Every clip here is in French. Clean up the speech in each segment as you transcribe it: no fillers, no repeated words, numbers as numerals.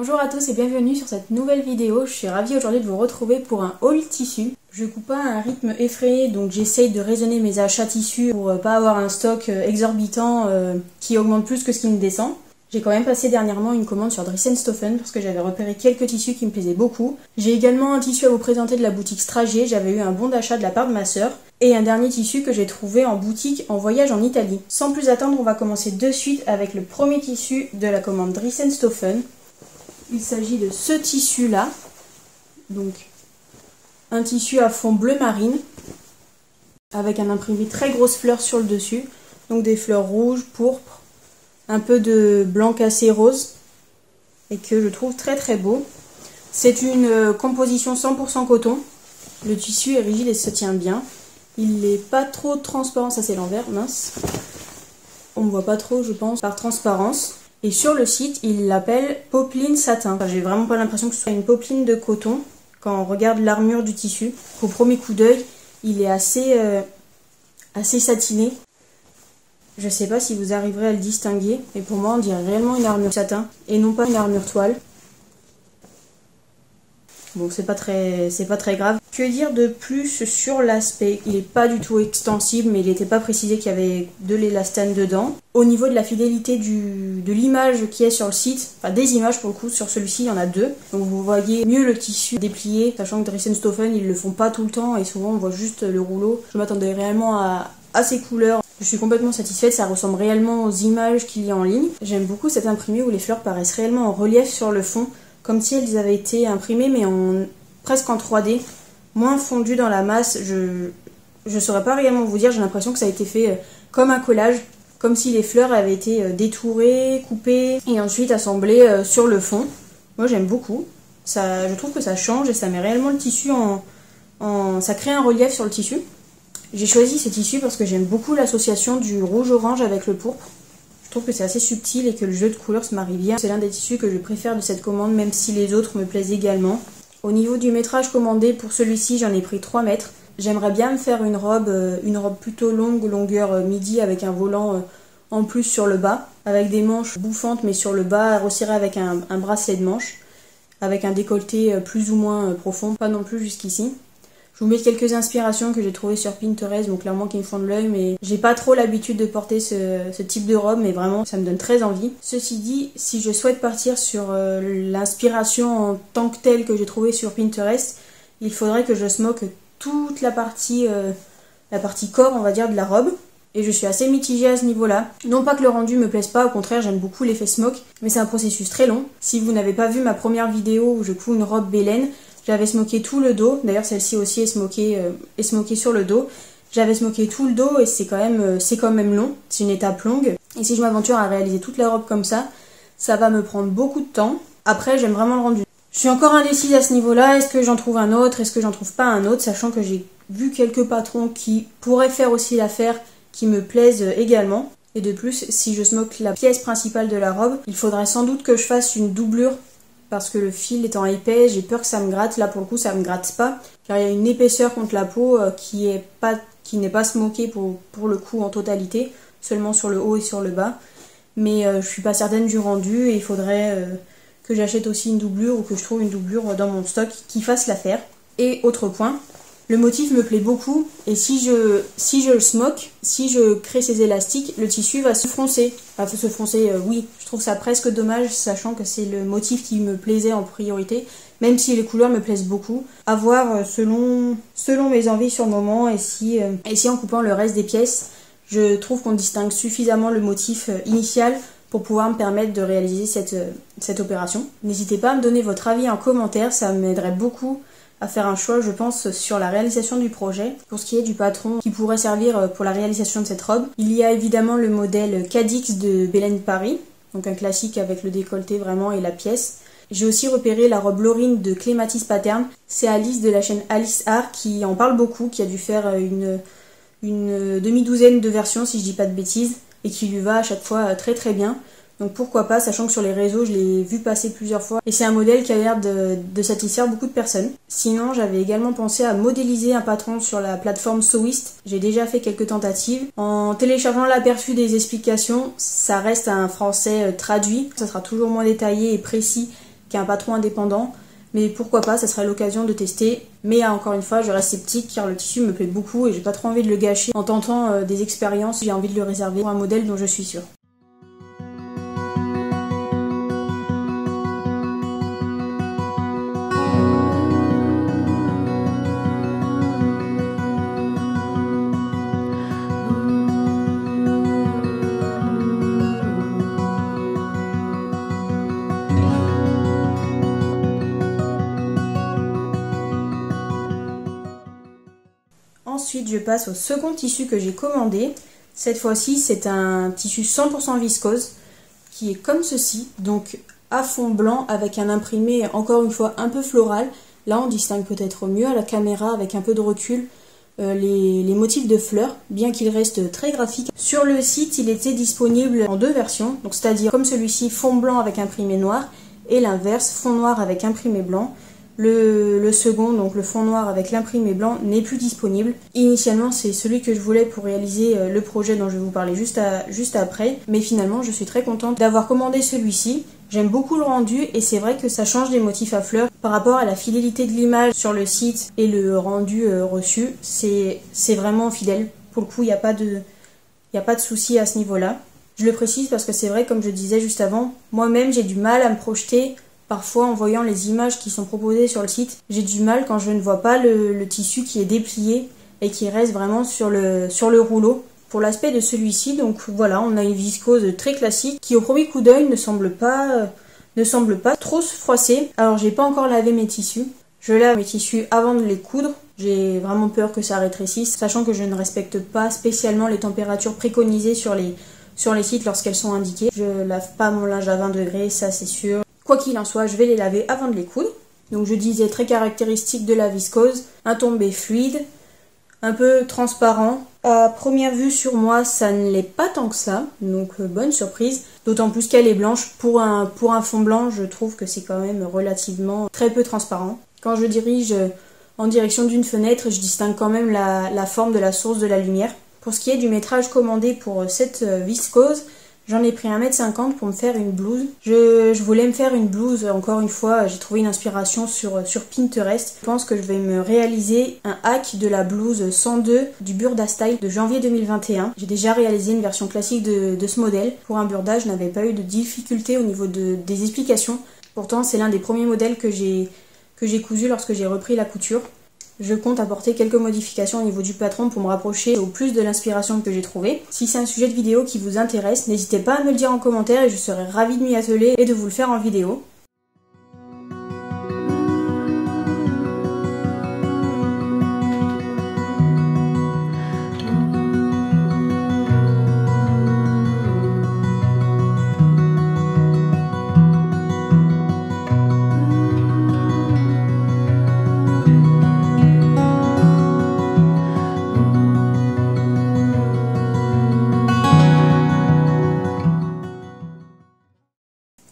Bonjour à tous et bienvenue sur cette nouvelle vidéo. Je suis ravie aujourd'hui de vous retrouver pour un haul tissu. Je coupe pas à un rythme effrayé, donc j'essaye de raisonner mes achats tissus pour pas avoir un stock exorbitant qui augmente plus que ce qui me descend. J'ai quand même passé dernièrement une commande sur Dressenstoffen parce que j'avais repéré quelques tissus qui me plaisaient beaucoup. J'ai également un tissu à vous présenter de la boutique Stragier, j'avais eu un bon d'achat de la part de ma sœur. Et un dernier tissu que j'ai trouvé en boutique en voyage en Italie. Sans plus attendre, on va commencer de suite avec le premier tissu de la commande Dressenstoffen. Il s'agit de ce tissu là, donc un tissu à fond bleu marine avec un imprimé très grosse fleur sur le dessus, donc des fleurs rouges, pourpres, un peu de blanc cassé rose et que je trouve très très beau. C'est une composition 100% coton, le tissu est rigide et se tient bien, il n'est pas trop transparent, ça c'est l'envers, mince, on ne voit pas trop je pense par transparence. Et sur le site, il l'appelle popeline satin. Enfin, j'ai vraiment pas l'impression que ce soit une popeline de coton. Quand on regarde l'armure du tissu, au premier coup d'œil, il est assez satiné. Je sais pas si vous arriverez à le distinguer, mais pour moi on dirait réellement une armure satin et non pas une armure toile. Bon, c'est pas très grave. Que dire de plus sur l'aspect? Il n'est pas du tout extensible, mais il n'était pas précisé qu'il y avait de l'élastane dedans. Au niveau de la fidélité de l'image qui est sur le site, enfin des images pour le coup, sur celui-ci il y en a deux. Donc vous voyez mieux le tissu déplié, sachant que Dressenstoffen ils le font pas tout le temps et souvent on voit juste le rouleau. Je m'attendais réellement à ces couleurs. Je suis complètement satisfaite, ça ressemble réellement aux images qu'il y a en ligne. J'aime beaucoup cet imprimé où les fleurs paraissent réellement en relief sur le fond, comme si elles avaient été imprimées mais presque en 3D, moins fondues dans la masse. Je saurais pas réellement vous dire, j'ai l'impression que ça a été fait comme un collage, comme si les fleurs avaient été détourées, coupées et ensuite assemblées sur le fond. Moi j'aime beaucoup, je trouve que ça change et ça met réellement le tissu ça crée un relief sur le tissu. J'ai choisi ce tissu parce que j'aime beaucoup l'association du rouge-orange avec le pourpre. Je trouve que c'est assez subtil et que le jeu de couleurs se marie bien. C'est l'un des tissus que je préfère de cette commande, même si les autres me plaisent également. Au niveau du métrage commandé, pour celui-ci, j'en ai pris 3 mètres. J'aimerais bien me faire une robe plutôt longue, longueur midi, avec un volant en plus sur le bas, avec des manches bouffantes, mais sur le bas, resserré avec un bracelet de manches, avec un décolleté plus ou moins profond, pas non plus jusqu'ici. Je vous mets quelques inspirations que j'ai trouvées sur Pinterest, donc clairement qui me font de l'œil, mais j'ai pas trop l'habitude de porter ce type de robe, mais vraiment ça me donne très envie. Ceci dit, si je souhaite partir sur l'inspiration en tant que telle que j'ai trouvée sur Pinterest, il faudrait que je smoke toute la partie corps, on va dire, de la robe. Et je suis assez mitigée à ce niveau-là. Non pas que le rendu me plaise pas, au contraire j'aime beaucoup l'effet smoke, mais c'est un processus très long. Si vous n'avez pas vu ma première vidéo où je couds une robe Bélène, j'avais smoké tout le dos, d'ailleurs celle-ci aussi est smokée sur le dos. J'avais smoké tout le dos et c'est quand même long, c'est une étape longue. Et si je m'aventure à réaliser toute la robe comme ça va me prendre beaucoup de temps. Après j'aime vraiment le rendu. Je suis encore indécise à ce niveau-là, est-ce que j'en trouve un autre, est-ce que j'en trouve pas un autre, sachant que j'ai vu quelques patrons qui pourraient faire aussi l'affaire, qui me plaisent également. Et de plus, si je smoke la pièce principale de la robe, il faudrait sans doute que je fasse une doublure parce que le fil étant épais, j'ai peur que ça me gratte. Là pour le coup ça me gratte pas, car il y a une épaisseur contre la peau qui n'est pas smokée pour le coup en totalité, seulement sur le haut et sur le bas. Mais je suis pas certaine du rendu et il faudrait que j'achète aussi une doublure ou que je trouve une doublure dans mon stock qui fasse l'affaire. Et autre point, le motif me plaît beaucoup et si je le smoke, si je crée ces élastiques, le tissu va se froncer. Enfin, se froncer, oui, je trouve ça presque dommage, sachant que c'est le motif qui me plaisait en priorité, même si les couleurs me plaisent beaucoup. À voir selon mes envies sur le moment et si en coupant le reste des pièces, je trouve qu'on distingue suffisamment le motif initial pour pouvoir me permettre de réaliser cette opération. N'hésitez pas à me donner votre avis en commentaire, ça m'aiderait beaucoup à faire un choix, je pense, sur la réalisation du projet. Pour ce qui est du patron qui pourrait servir pour la réalisation de cette robe, il y a évidemment le modèle Cadix de Bélène Paris, donc un classique avec le décolleté vraiment et la pièce. J'ai aussi repéré la robe Laurine de Clématis Pattern. C'est Alice de la chaîne Alice Art qui en parle beaucoup, qui a dû faire une demi-douzaine de versions si je dis pas de bêtises, et qui lui va à chaque fois très très bien. Donc pourquoi pas, sachant que sur les réseaux je l'ai vu passer plusieurs fois et c'est un modèle qui a l'air de satisfaire beaucoup de personnes. Sinon j'avais également pensé à modéliser un patron sur la plateforme Sewist. J'ai déjà fait quelques tentatives. En téléchargeant l'aperçu des explications, ça reste un français traduit. Ça sera toujours moins détaillé et précis qui est un patron indépendant. Mais pourquoi pas, ça serait l'occasion de tester. Mais encore une fois, je reste sceptique car le tissu me plaît beaucoup et j'ai pas trop envie de le gâcher en tentant des expériences. J'ai envie de le réserver pour un modèle dont je suis sûre. Ensuite, je passe au second tissu que j'ai commandé. Cette fois-ci, c'est un tissu 100% viscose qui est comme ceci, donc à fond blanc avec un imprimé encore une fois un peu floral. Là, on distingue peut-être mieux à la caméra avec un peu de recul les motifs de fleurs, bien qu'il reste très graphique. Sur le site, il était disponible en deux versions, donc c'est-à-dire comme celui-ci, fond blanc avec imprimé noir, et l'inverse, fond noir avec imprimé blanc. Le second, donc le fond noir avec l'imprimé blanc, n'est plus disponible. Initialement, c'est celui que je voulais pour réaliser le projet dont je vais vous parler juste après. Mais finalement, je suis très contente d'avoir commandé celui-ci. J'aime beaucoup le rendu et c'est vrai que ça change des motifs à fleurs par rapport à la fidélité de l'image sur le site et le rendu reçu. C'est vraiment fidèle. Pour le coup, il n'y a pas de souci à ce niveau-là. Je le précise parce que c'est vrai, comme je disais juste avant, moi-même j'ai du mal à me projeter. Parfois, en voyant les images qui sont proposées sur le site, j'ai du mal quand je ne vois pas le tissu qui est déplié et qui reste vraiment sur le rouleau. Pour l'aspect de celui-ci, donc voilà, on a une viscose très classique qui au premier coup d'œil ne semble pas trop se froisser. Alors, j'ai pas encore lavé mes tissus. Je lave mes tissus avant de les coudre. J'ai vraiment peur que ça rétrécisse, sachant que je ne respecte pas spécialement les températures préconisées sur les sites lorsqu'elles sont indiquées. Je lave pas mon linge à 20 degrés, ça c'est sûr. Quoi qu'il en soit, je vais les laver avant de les coudre. Donc je disais très caractéristique de la viscose, un tombé fluide, un peu transparent. À première vue sur moi, ça ne l'est pas tant que ça, donc bonne surprise. D'autant plus qu'elle est blanche. Pour un fond blanc, je trouve que c'est quand même relativement très peu transparent. Quand je dirige en direction d'une fenêtre, je distingue quand même la forme de la source de la lumière. Pour ce qui est du métrage commandé pour cette viscose, j'en ai pris 1,50 m pour me faire une blouse. Je voulais me faire une blouse, encore une fois, j'ai trouvé une inspiration sur Pinterest. Je pense que je vais me réaliser un hack de la blouse 102 du Burda Style de janvier 2021. J'ai déjà réalisé une version classique de ce modèle. Pour un Burda, je n'avais pas eu de difficulté au niveau des explications. Pourtant, c'est l'un des premiers modèles que j'ai cousu lorsque j'ai repris la couture. Je compte apporter quelques modifications au niveau du patron pour me rapprocher au plus de l'inspiration que j'ai trouvée. Si c'est un sujet de vidéo qui vous intéresse, n'hésitez pas à me le dire en commentaire et je serai ravie de m'y atteler et de vous le faire en vidéo.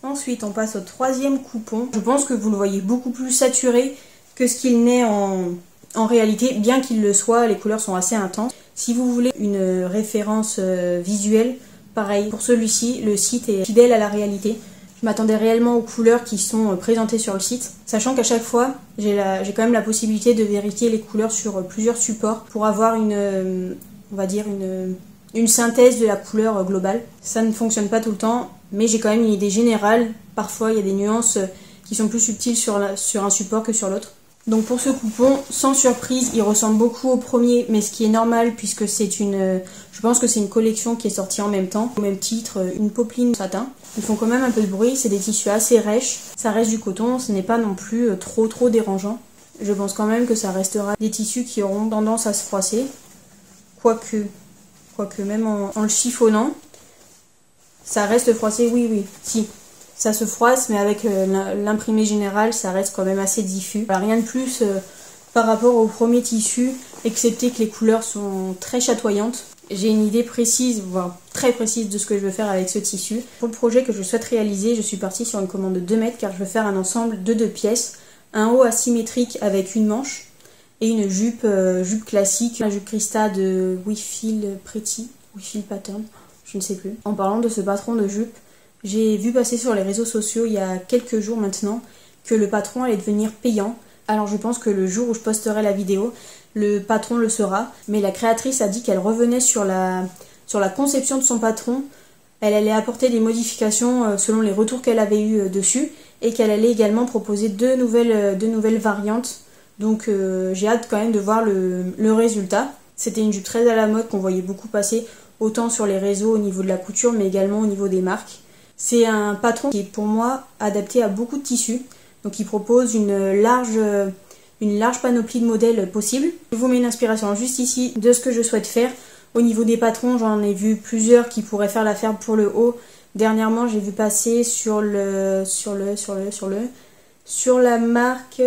Ensuite, on passe au troisième coupon. Je pense que vous le voyez beaucoup plus saturé que ce qu'il n'est en réalité, bien qu'il le soit, les couleurs sont assez intenses. Si vous voulez une référence visuelle, pareil, pour celui-ci, le site est fidèle à la réalité. Je m'attendais réellement aux couleurs qui sont présentées sur le site, sachant qu'à chaque fois, j'ai quand même la possibilité de vérifier les couleurs sur plusieurs supports pour avoir on va dire une synthèse de la couleur globale. Ça ne fonctionne pas tout le temps, mais j'ai quand même une idée générale. Parfois, il y a des nuances qui sont plus subtiles sur un support que sur l'autre. Donc pour ce coupon, sans surprise, il ressemble beaucoup au premier, mais ce qui est normal puisque je pense que c'est une collection qui est sortie en même temps. Au même titre, une popeline satin. Ils font quand même un peu de bruit, c'est des tissus assez rêches. Ça reste du coton, ce n'est pas non plus trop dérangeant. Je pense quand même que ça restera des tissus qui auront tendance à se froisser. Quoique même en le chiffonnant, ça reste froissé, oui, si. Ça se froisse, mais avec l'imprimé général, ça reste quand même assez diffus. Alors, rien de plus par rapport au premier tissu, excepté que les couleurs sont très chatoyantes. J'ai une idée précise, voire très précise de ce que je veux faire avec ce tissu. Pour le projet que je souhaite réaliser, je suis partie sur une commande de 2 mètres car je veux faire un ensemble de 2 pièces. Un haut asymétrique avec une manche et une jupe classique, la jupe Christa de We Feel Pretty, We Feel Pattern, je ne sais plus. En parlant de ce patron de jupe, J'ai vu passer sur les réseaux sociaux il y a quelques jours maintenant que le patron allait devenir payant. Alors je pense que le jour où je posterai la vidéo, le patron le sera. Mais la créatrice a dit qu'elle revenait sur la conception de son patron. Elle allait apporter des modifications selon les retours qu'elle avait eus dessus. Et qu'elle allait également proposer deux nouvelles variantes. Donc j'ai hâte quand même de voir le résultat. C'était une jupe très à la mode qu'on voyait beaucoup passer, autant sur les réseaux au niveau de la couture, mais également au niveau des marques. C'est un patron qui est pour moi adapté à beaucoup de tissus. Donc il propose une large panoplie de modèles possibles. Je vous mets une inspiration juste ici de ce que je souhaite faire. Au niveau des patrons, j'en ai vu plusieurs qui pourraient faire l'affaire pour le haut. Dernièrement, j'ai vu passer sur la marque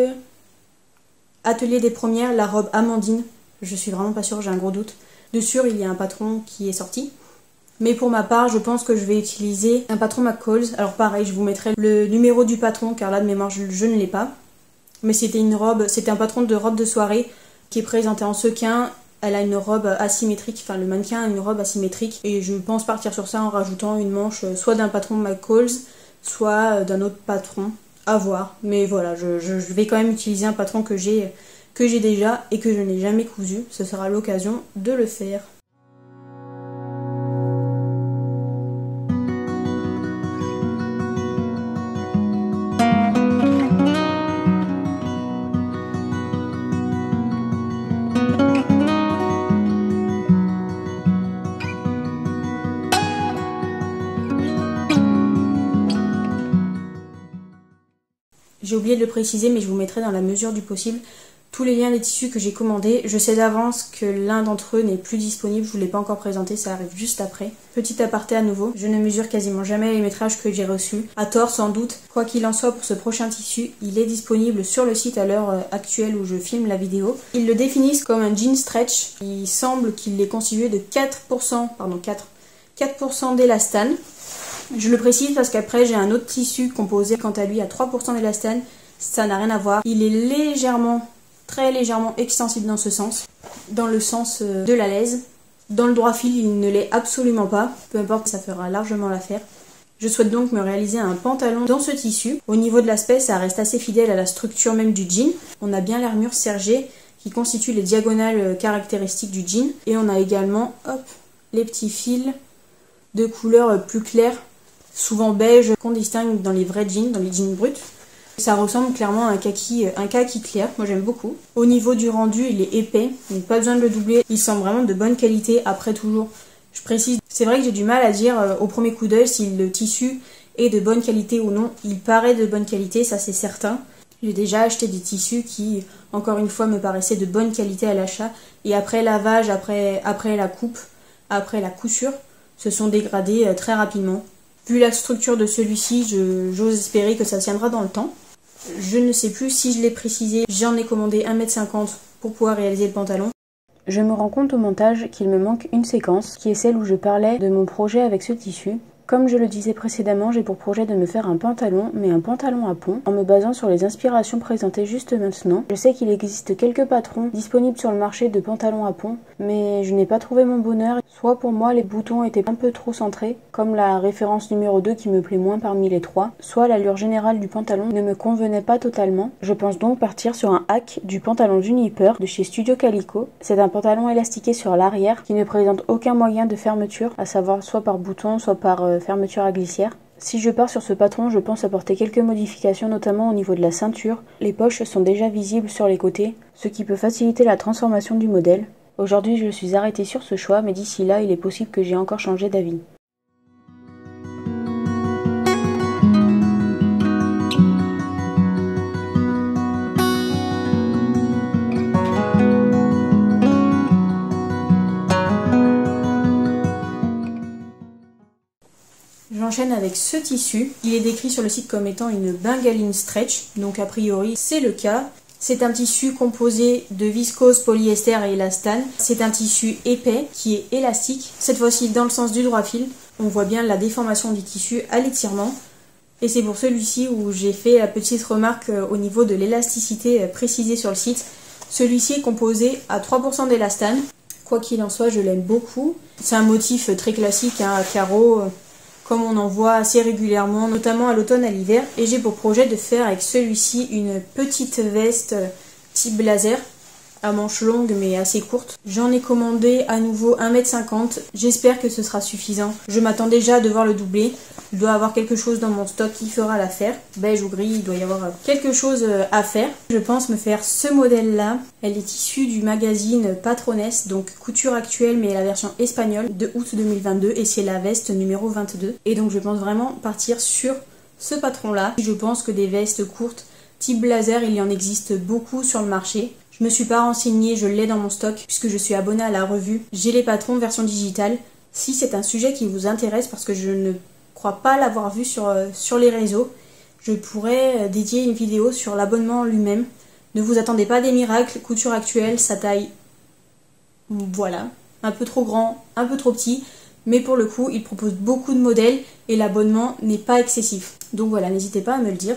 Atelier des Premières, la robe Amandine. Je suis vraiment pas sûre, j'ai un gros doute. Dessus, il y a un patron qui est sorti. Mais pour ma part, je pense que je vais utiliser un patron McCalls. Alors pareil, je vous mettrai le numéro du patron, car là de mémoire, je ne l'ai pas. Mais c'était un patron de robe de soirée qui est présenté en sequin. Elle a une robe asymétrique, enfin le mannequin a une robe asymétrique. Et je pense partir sur ça en rajoutant une manche soit d'un patron McCalls, soit d'un autre patron. À voir. Mais voilà, je vais quand même utiliser un patron que j'ai déjà et que je n'ai jamais cousu. Ce sera l'occasion de le faire. J'ai oublié de le préciser, mais je vous mettrai dans la mesure du possible tous les liens des tissus que j'ai commandés. Je sais d'avance que l'un d'entre eux n'est plus disponible, je ne vous l'ai pas encore présenté, ça arrive juste après. Petit aparté à nouveau, je ne mesure quasiment jamais les métrages que j'ai reçus, à tort sans doute. Quoi qu'il en soit, pour ce prochain tissu, il est disponible sur le site à l'heure actuelle où je filme la vidéo. Ils le définissent comme un jean stretch, il semble qu'il est constitué de 4% d'élastane. Je le précise parce qu'après j'ai un autre tissu composé quant à lui à 3% d'élastane, ça n'a rien à voir. Il est très légèrement extensible dans ce sens, dans le sens de la laise. Dans le droit fil, il ne l'est absolument pas, peu importe, ça fera largement l'affaire. Je souhaite donc me réaliser un pantalon dans ce tissu. Au niveau de l'aspect, ça reste assez fidèle à la structure même du jean. On a bien l'armure sergée qui constitue les diagonales caractéristiques du jean. Et on a également les petits fils de couleur plus claire, souvent beige, qu'on distingue dans les vrais jeans, dans les jeans bruts. Ça ressemble clairement à un kaki clair, moi j'aime beaucoup. Au niveau du rendu, il est épais, donc pas besoin de le doubler. Il semble vraiment de bonne qualité. Après toujours, je précise, c'est vrai que j'ai du mal à dire au premier coup d'œil si le tissu est de bonne qualité ou non. Il paraît de bonne qualité, ça c'est certain. J'ai déjà acheté des tissus qui, encore une fois, me paraissaient de bonne qualité à l'achat. Et après lavage, après la coupe, après la couture, se sont dégradés très rapidement. Vu la structure de celui-ci, j'ose espérer que ça tiendra dans le temps. Je ne sais plus si je l'ai précisé, j'en ai commandé 1,50 m pour pouvoir réaliser le pantalon. Je me rends compte au montage qu'il me manque une séquence, qui est celle où je parlais de mon projet avec ce tissu. Comme je le disais précédemment, j'ai pour projet de me faire un pantalon, mais un pantalon à pont, en me basant sur les inspirations présentées juste maintenant. Je sais qu'il existe quelques patrons disponibles sur le marché de pantalons à pont, mais je n'ai pas trouvé mon bonheur. Soit pour moi les boutons étaient un peu trop centrés, comme la référence numéro 2 qui me plaît moins parmi les trois, soit l'allure générale du pantalon ne me convenait pas totalement. Je pense donc partir sur un hack du pantalon Juniper de chez Studio Calico. C'est un pantalon élastiqué sur l'arrière qui ne présente aucun moyen de fermeture, à savoir soit par bouton, soit par fermeture à glissière. Si je pars sur ce patron, je pense apporter quelques modifications, notamment au niveau de la ceinture. Les poches sont déjà visibles sur les côtés, ce qui peut faciliter la transformation du modèle. Aujourd'hui, je suis arrêtée sur ce choix, mais d'ici là, il est possible que j'ai encore changé d'avis. J'enchaîne avec ce tissu. Il est décrit sur le site comme étant une bengaline stretch, donc a priori c'est le cas. C'est un tissu composé de viscose, polyester et élastane. C'est un tissu épais qui est élastique. Cette fois-ci dans le sens du droit fil. On voit bien la déformation du tissu à l'étirement. Et c'est pour celui-ci où j'ai fait la petite remarque au niveau de l'élasticité précisée sur le site. Celui-ci est composé à 3% d'élastane. Quoi qu'il en soit, je l'aime beaucoup. C'est un motif très classique, hein, à carreaux. comme on en voit assez régulièrement, notamment à l'automne, à l'hiver. Et j'ai pour projet de faire avec celui-ci une petite veste type blazer, à manches longues mais assez courtes. J'en ai commandé à nouveau 1,50 m, j'espère que ce sera suffisant. Je m'attends déjà à devoir le doubler, je dois avoir quelque chose dans mon stock qui fera l'affaire. Beige ou gris, il doit y avoir quelque chose à faire. Je pense me faire ce modèle là, elle est issue du magazine Patrones, donc couture actuelle mais la version espagnole de août 2022 et c'est la veste numéro 22. Et donc je pense vraiment partir sur ce patron là. Je pense que des vestes courtes type blazer, il y en existe beaucoup sur le marché. Je me suis pas renseignée, je l'ai dans mon stock puisque je suis abonnée à la revue. J'ai les patrons version digitale. Si c'est un sujet qui vous intéresse, parce que je ne crois pas l'avoir vu sur les réseaux, je pourrais dédier une vidéo sur l'abonnement lui-même. Ne vous attendez pas à des miracles, couture actuelle, sa taille, voilà, un peu trop grand, un peu trop petit. Mais pour le coup, il propose beaucoup de modèles et l'abonnement n'est pas excessif. Donc voilà, n'hésitez pas à me le dire.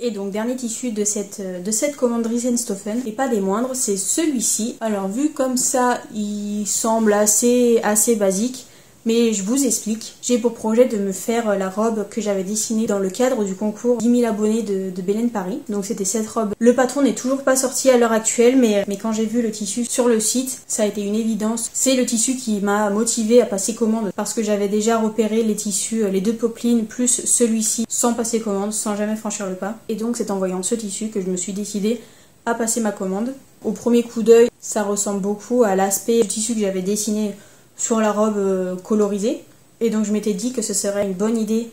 Et donc dernier tissu de cette commande Riesenstoffen, et pas des moindres, c'est celui-ci. Alors vu comme ça, il semble assez basique, mais je vous explique. J'ai pour projet de me faire la robe que j'avais dessinée dans le cadre du concours 10 000 abonnés de Belen Paris. Donc c'était cette robe. Le patron n'est toujours pas sorti à l'heure actuelle, mais quand j'ai vu le tissu sur le site, ça a été une évidence. C'est le tissu qui m'a motivée à passer commande parce que j'avais déjà repéré les tissus, les deux popelines plus celui-ci sans passer commande, sans jamais franchir le pas. Et donc c'est en voyant ce tissu que je me suis décidée à passer ma commande. Au premier coup d'œil, ça ressemble beaucoup à l'aspect du tissu que j'avais dessiné sur la robe colorisée, et donc je m'étais dit que ce serait une bonne idée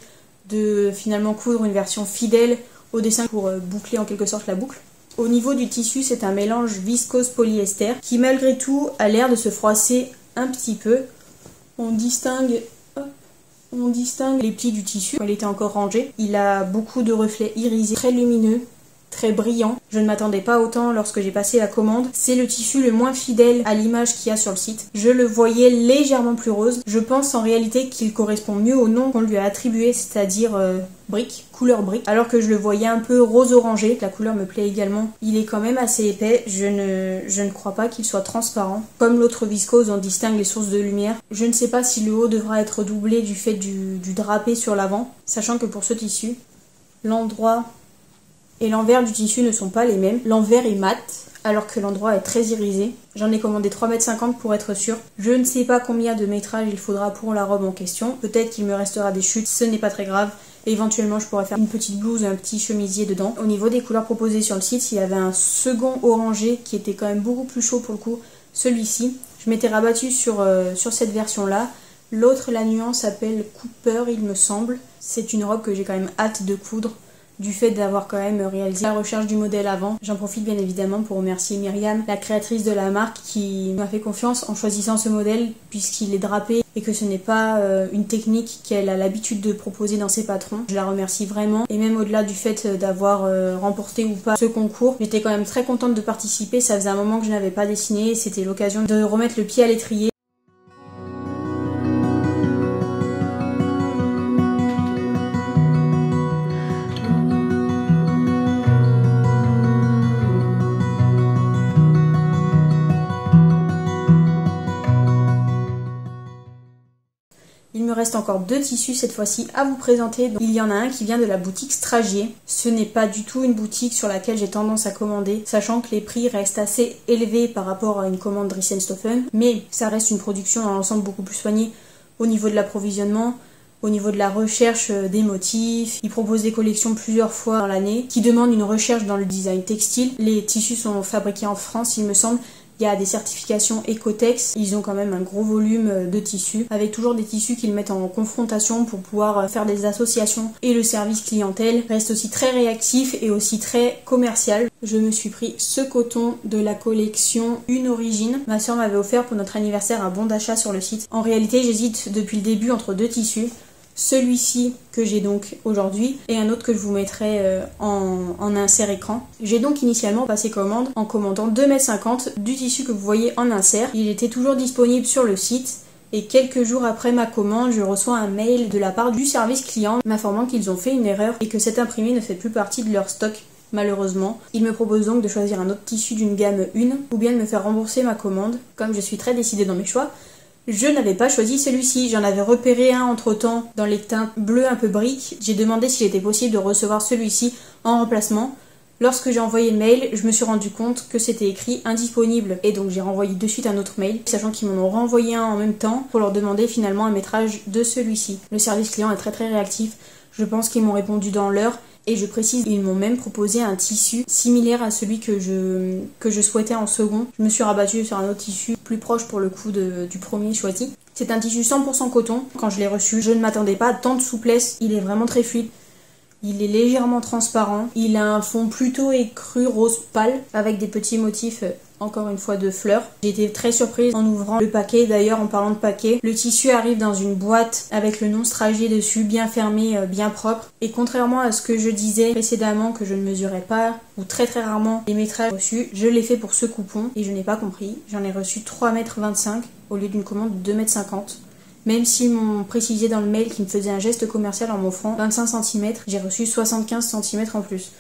de finalement coudre une version fidèle au dessin pour boucler en quelque sorte la boucle. Au niveau du tissu, c'est un mélange viscose polyester qui malgré tout a l'air de se froisser un petit peu. On distingue les plis du tissu quand il était encore rangé. Il a beaucoup de reflets irisés, très lumineux, très brillant. Je ne m'attendais pas autant lorsque j'ai passé la commande. C'est le tissu le moins fidèle à l'image qu'il y a sur le site. Je le voyais légèrement plus rose. Je pense en réalité qu'il correspond mieux au nom qu'on lui a attribué, c'est-à-dire brique, couleur brique, alors que je le voyais un peu rose orangé. La couleur me plaît également. Il est quand même assez épais. Je ne crois pas qu'il soit transparent. Comme l'autre viscose, on distingue les sources de lumière. Je ne sais pas si le haut devra être doublé du fait du drapé sur l'avant, sachant que pour ce tissu, l'endroit et l'envers du tissu ne sont pas les mêmes. L'envers est mat, alors que l'endroit est très irisé. J'en ai commandé 3,50 m pour être sûre. Je ne sais pas combien de métrage il faudra pour la robe en question. Peut-être qu'il me restera des chutes, ce n'est pas très grave. Et éventuellement, je pourrais faire une petite blouse, un petit chemisier dedans. Au niveau des couleurs proposées sur le site, il y avait un second orangé qui était quand même beaucoup plus chaud pour le coup. Celui-ci, je m'étais rabattue sur cette version-là. L'autre, la nuance s'appelle Cooper, il me semble. C'est une robe que j'ai quand même hâte de coudre, du fait d'avoir quand même réalisé la recherche du modèle avant. J'en profite bien évidemment pour remercier Myriam, la créatrice de la marque, qui m'a fait confiance en choisissant ce modèle puisqu'il est drapé et que ce n'est pas une technique qu'elle a l'habitude de proposer dans ses patrons. Je la remercie vraiment, et même au-delà du fait d'avoir remporté ou pas ce concours, j'étais quand même très contente de participer. Ça faisait un moment que je n'avais pas dessiné, c'était l'occasion de remettre le pied à l'étrier. Il me reste encore deux tissus cette fois-ci à vous présenter. Donc, il y en a un qui vient de la boutique Stragier. Ce n'est pas du tout une boutique sur laquelle j'ai tendance à commander, sachant que les prix restent assez élevés par rapport à une commande Riesenstoffen, mais ça reste une production dans l'ensemble beaucoup plus soignée au niveau de l'approvisionnement, au niveau de la recherche des motifs. Ils proposent des collections plusieurs fois dans l'année qui demandent une recherche dans le design textile. Les tissus sont fabriqués en France, il me semble. Il y a des certifications Ecotex, ils ont quand même un gros volume de tissus, avec toujours des tissus qu'ils mettent en confrontation pour pouvoir faire des associations. Et le service clientèle reste aussi très réactif et aussi très commercial. Je me suis pris ce coton de la collection Une Origine. Ma soeur m'avait offert pour notre anniversaire un bon d'achat sur le site. En réalité, j'hésite depuis le début entre deux tissus. celui-ci que j'ai donc aujourd'hui et un autre que je vous mettrai en insert écran. J'ai donc initialement passé commande en commandant 2,50 m du tissu que vous voyez en insert. Il était toujours disponible sur le site. Et quelques jours après ma commande, je reçois un mail de la part du service client m'informant qu'ils ont fait une erreur et que cet imprimé ne fait plus partie de leur stock, malheureusement. Ils me proposent donc de choisir un autre tissu d'une gamme 1 ou bien de me faire rembourser ma commande. Comme je suis très décidée dans mes choix, je n'avais pas choisi celui-ci. J'en avais repéré un entre-temps dans les teintes bleues un peu briques. J'ai demandé s'il était possible de recevoir celui-ci en remplacement. Lorsque j'ai envoyé le mail, je me suis rendu compte que c'était écrit indisponible et donc j'ai renvoyé de suite un autre mail, sachant qu'ils m'en ont renvoyé un en même temps pour leur demander finalement un métrage de celui-ci. Le service client est très réactif, je pense qu'ils m'ont répondu dans l'heure et je précise, ils m'ont même proposé un tissu similaire à celui que je souhaitais en second. Je me suis rabattue sur un autre tissu plus proche pour le coup du premier choisi. C'est un tissu 100% coton. Quand je l'ai reçu, je ne m'attendais pas à tant de souplesse, il est vraiment très fluide. Il est légèrement transparent, il a un fond plutôt écru rose pâle avec des petits motifs encore une fois de fleurs. J'ai été très surprise en ouvrant le paquet. D'ailleurs, en parlant de paquet, le tissu arrive dans une boîte avec le nom Stragier dessus, bien fermé, bien propre. Et contrairement à ce que je disais précédemment que je ne mesurais pas ou très rarement les métrages reçus, je l'ai fait pour ce coupon et je n'ai pas compris. J'en ai reçu 3,25 m au lieu d'une commande de 2,50 m. Même s'ils m'ont précisé dans le mail qu'ils me faisaient un geste commercial en m'offrant 25 cm, j'ai reçu 75 cm en plus.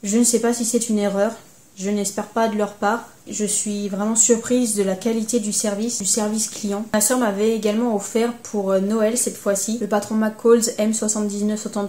Je ne sais pas si c'est une erreur, je n'espère pas de leur part. Je suis vraiment surprise de la qualité du service client. Ma soeur m'avait également offert pour Noël cette fois-ci le patron McCall's M7974,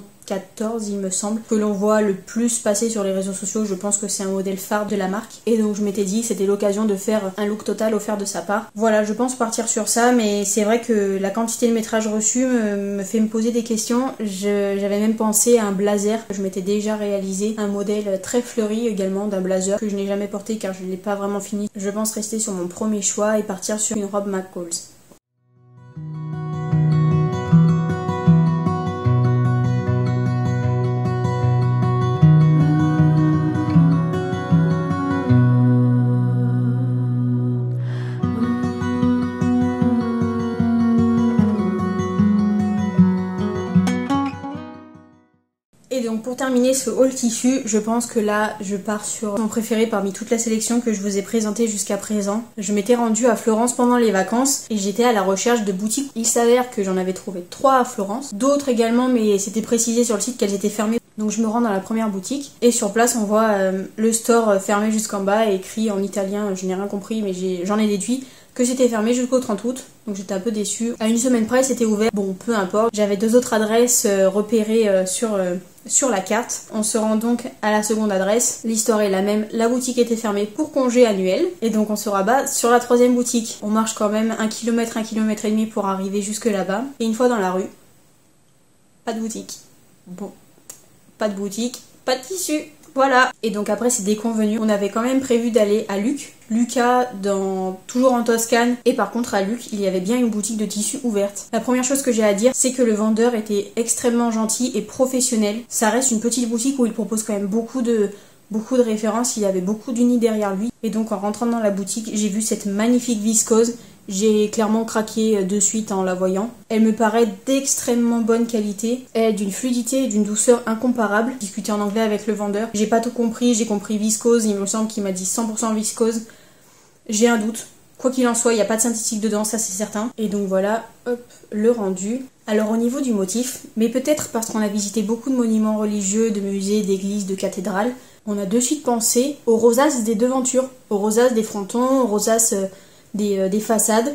il me semble, que l'on voit le plus passer sur les réseaux sociaux. Je pense que c'est un modèle phare de la marque. Et donc je m'étais dit que c'était l'occasion de faire un look total offert de sa part. Voilà, je pense partir sur ça, mais c'est vrai que la quantité de métrages reçus me fait me poser des questions. J'avais même pensé à un blazer. Je m'étais déjà réalisé un modèle très fleuri également d'un blazer que je n'ai jamais porté car je ne l'ai pas vraiment fini. Je pense rester sur mon premier choix et partir sur une robe McCall's. Et donc pour terminer ce haul tissu, je pense que là je pars sur mon préféré parmi toute la sélection que je vous ai présentée jusqu'à présent. Je m'étais rendue à Florence pendant les vacances et j'étais à la recherche de boutiques. Il s'avère que j'en avais trouvé 3 à Florence, d'autres également mais c'était précisé sur le site qu'elles étaient fermées. Donc je me rends dans la première boutique et sur place on voit le store fermé jusqu'en bas et écrit en italien, je n'ai rien compris mais j'en ai déduit que c'était fermé jusqu'au 30 août, donc j'étais un peu déçue. À une semaine près c'était ouvert, bon peu importe. J'avais 2 autres adresses repérées sur la carte. On se rend donc à la seconde adresse, l'histoire est la même, la boutique était fermée pour congé annuel et donc on se rabat sur la 3e boutique. On marche quand même 1 km, 1 km et demi pour arriver jusque là-bas et une fois dans la rue, pas de boutique. Bon, pas de boutique, pas de tissu. Voilà. Et donc après c'est déconvenu. On avait quand même prévu d'aller à Lucca, toujours en Toscane. Et par contre à Lucques, il y avait bien une boutique de tissus ouverte. La première chose que j'ai à dire, c'est que le vendeur était extrêmement gentil et professionnel. Ça reste une petite boutique où il propose quand même beaucoup de références. Il y avait beaucoup d'unis derrière lui. Et donc en rentrant dans la boutique, j'ai vu cette magnifique viscose. J'ai clairement craqué de suite en la voyant. Elle me paraît d'extrêmement bonne qualité. Elle est d'une fluidité et d'une douceur incomparables. J'ai discuté en anglais avec le vendeur. J'ai pas tout compris, j'ai compris viscose. Il me semble qu'il m'a dit 100% viscose. J'ai un doute. Quoi qu'il en soit, il n'y a pas de synthétique dedans, ça c'est certain. Et donc voilà, hop, le rendu. Alors au niveau du motif, mais peut-être parce qu'on a visité beaucoup de monuments religieux, de musées, d'églises, de cathédrales, on a de suite pensé aux rosaces des devantures, aux rosaces des frontons, aux rosaces des façades.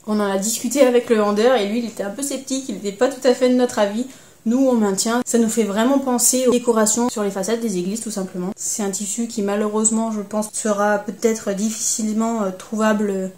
On en a discuté avec le vendeur et lui il était un peu sceptique, il n'était pas tout à fait de notre avis. Nous on maintient, ça nous fait vraiment penser aux décorations sur les façades des églises tout simplement. C'est un tissu qui malheureusement je pense sera peut-être difficilement trouvable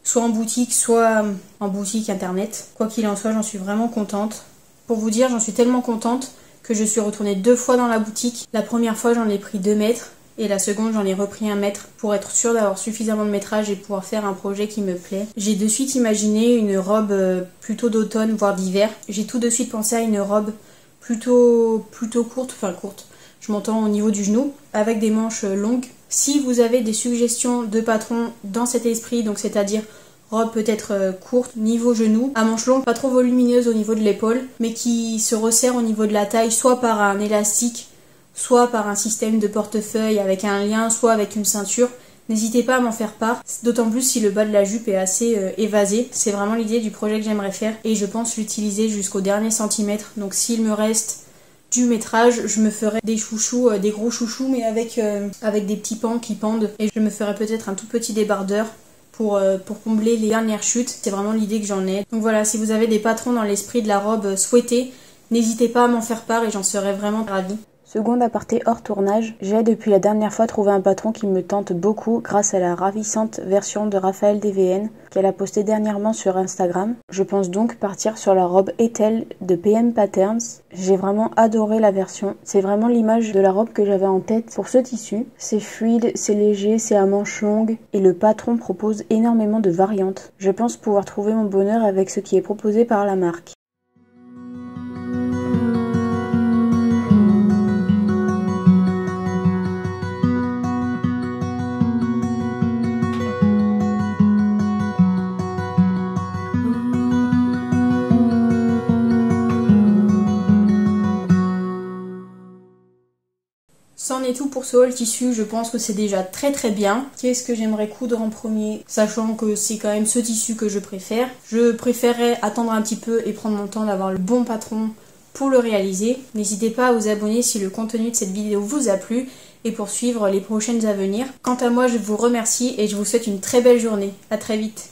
soit en boutique soit en boutique internet. Quoi qu'il en soit, j'en suis vraiment contente. Pour vous dire, j'en suis tellement contente que je suis retournée 2 fois dans la boutique. La première fois j'en ai pris 2 mètres. Et la seconde, j'en ai repris 1 mètre pour être sûre d'avoir suffisamment de métrage et pouvoir faire un projet qui me plaît. J'ai de suite imaginé une robe plutôt d'automne, voire d'hiver. J'ai tout de suite pensé à une robe plutôt courte, je m'entends au niveau du genou, avec des manches longues. Si vous avez des suggestions de patrons dans cet esprit, donc c'est-à-dire robe peut-être courte, niveau genou, à manches longues, pas trop volumineuse au niveau de l'épaule, mais qui se resserre au niveau de la taille, soit par un élastique, soit par un système de portefeuille avec un lien, soit avec une ceinture. N'hésitez pas à m'en faire part, d'autant plus si le bas de la jupe est assez évasé. C'est vraiment l'idée du projet que j'aimerais faire et je pense l'utiliser jusqu'au dernier centimètre. Donc s'il me reste du métrage, je me ferai des chouchous, des gros chouchous, mais avec des petits pans qui pendent. Et je me ferai peut-être un tout petit débardeur pour combler les dernières chutes. C'est vraiment l'idée que j'en ai. Donc voilà, si vous avez des patrons dans l'esprit de la robe souhaitée, n'hésitez pas à m'en faire part et j'en serais vraiment ravie. Seconde aparté hors tournage, j'ai depuis la dernière fois trouvé un patron qui me tente beaucoup grâce à la ravissante version de Raphaël DVN qu'elle a postée dernièrement sur Instagram. Je pense donc partir sur la robe Ethel de PM Patterns. J'ai vraiment adoré la version. C'est vraiment l'image de la robe que j'avais en tête pour ce tissu. C'est fluide, c'est léger, c'est à manches longues et le patron propose énormément de variantes. Je pense pouvoir trouver mon bonheur avec ce qui est proposé par la marque. C'en est tout pour ce haul tissu, je pense que c'est déjà très très bien. Qu'est-ce que j'aimerais coudre en premier, sachant que c'est quand même ce tissu que je préfère. Je préférerais attendre un petit peu et prendre mon temps d'avoir le bon patron pour le réaliser. N'hésitez pas à vous abonner si le contenu de cette vidéo vous a plu et pour suivre les prochaines à venir. Quant à moi, je vous remercie et je vous souhaite une très belle journée. À très vite.